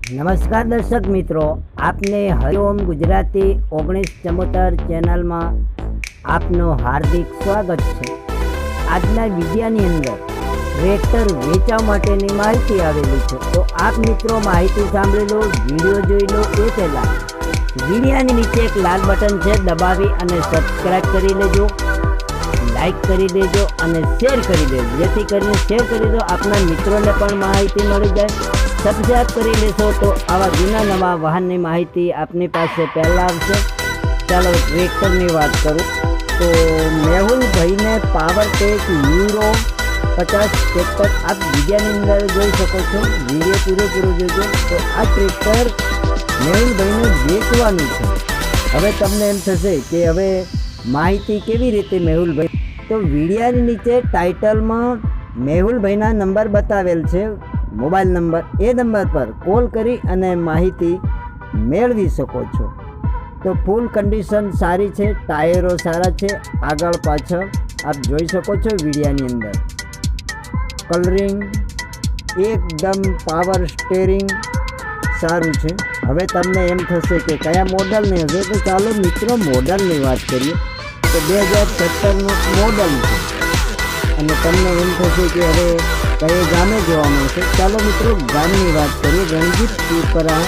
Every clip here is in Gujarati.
નમસ્કાર દર્શક મિત્રો, આપને હરિઓમ ગુજરાતી 1974 ચેનલમાં આપનું હાર્દિક સ્વાગત છે। આજના વિડિયોની અંદર ટ્રેક્ટર વેચવા માટેની માહિતી આવેલી છે, તો આપ મિત્રો માહિતી સાંભળી લો, વિડીયો જોઈ લો એ પહેલાં વિડીયોની નીચે એક લાલ બટન છે, દબાવી અને સબસ્ક્રાઈબ કરી લેજો, લાઈક કરી દેજો અને શેર કરી દેજો, જેથી કરીને શેર કરી દો આપના મિત્રોને પણ માહિતી મળી જાય। સબસ્ક્રાઈબ કરી લેશો તો આવા જૂના નવા વાહનની માહિતી આપની પાસે પહેલાં આવશે। ચાલો ટ્રેક્ટરની વાત કરું તો મેહુલભાઈને પાવરટેક યુરો 50 ટ્રેક્ટર આપ વિડીયોની અંદર જોઈ શકો છો। વિડીયો પૂરેપૂરો જોજો। તો આ ટ્રેક્ટર મેહુલભાઈને વેચવાનું છે। હવે તમને એમ થશે કે હવે માહિતી કેવી રીતે મેહુલભાઈ, તો વિડીયોની નીચે ટાઇટલમાં મેહુલભાઈના નંબર બતાવેલ છે, મોબાઈલ નંબર, એ નંબર પર કોલ કરી અને માહિતી મેળવી શકો છો। તો ફૂલ કન્ડિશન સારી છે, ટાયરો સારા છે, આગળ પાછળ આપ જોઈ શકો છો વિડીયોની અંદર। કલરિંગ એકદમ પાવર સ્ટેરિંગ સારું છે। હવે તમને એમ થશે કે કયા મોડલની હશે, તો ચાલો મિત્રો મોડલની વાત કરીએ। તો 2017નું મોડલ છે અને તમને એમ થશે કે હવે કઈ ગામે જોવા મળશે। ચાલો મિત્રો ગામની વાત કરીએ। રણજીતપરા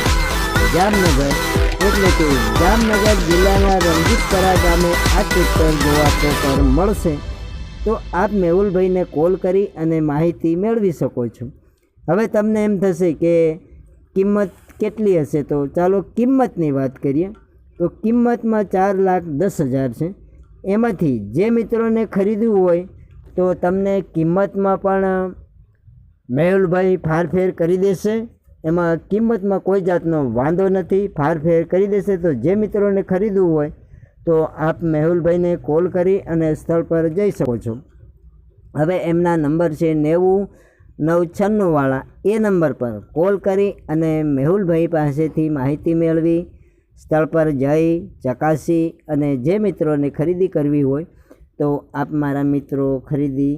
જામનગર, એટલે કે જામનગર જિલ્લાના રણજીતપરા ગામે આ ટ્રેક્ટર જોવા પર મળશે। તો આપ મેહુલભાઈને કોલ કરી અને માહિતી મેળવી શકો છો। હવે તમને એમ થશે કે કિંમત કેટલી હશે, તો ચાલો કિંમતની વાત કરીએ। તો કિંમતમાં 4,10,000 છે। એમાંથી જે મિત્રોને ખરીદવું હોય તો તમને કિંમતમાં પણ મેહુલભાઈ ફારફેર કરી દેશે। એમાં કિંમતમાં કોઈ જાતનો વાંધો નથી, ફારફેર કરી દેશે। તો જે મિત્રોને ખરીદવું હોય તો આપ મેહુલભાઈને કોલ કરી અને સ્થળ પર જઈ શકો છો। હવે એમના નંબર છે 90,996 વાળા, એ નંબર પર કોલ કરી અને મેહુલભાઈ પાસેથી માહિતી મેળવી સ્થળ પર જઈ ચકાસી અને જે મિત્રોને ખરીદી કરવી હોય તો આપ મારા મિત્રો ખરીદી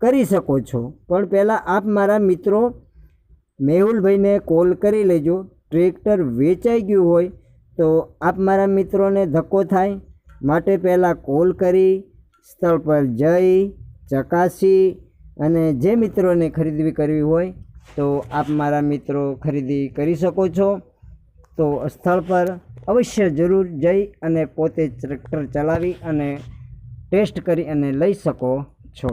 કરી શકો છો। પણ પહેલાં આપ મારા મિત્રો મેહુલભાઈને કોલ કરી લેજો। ટ્રેક્ટર વેચાઈ ગયું હોય તો આપ મારા મિત્રોને ધક્કો થાય માટે પહેલાં કોલ કરી સ્થળ પર જઈ ચકાસી અને જે મિત્રોને ખરીદી કરવી હોય તો આપ મારા મિત્રો ખરીદી કરી શકો છો। તો સ્થળ પર અવશ્ય જરૂર જઈ અને પોતે ટ્રેક્ટર ચલાવી અને ટેસ્ટ કરી અને લઈ શકો છો।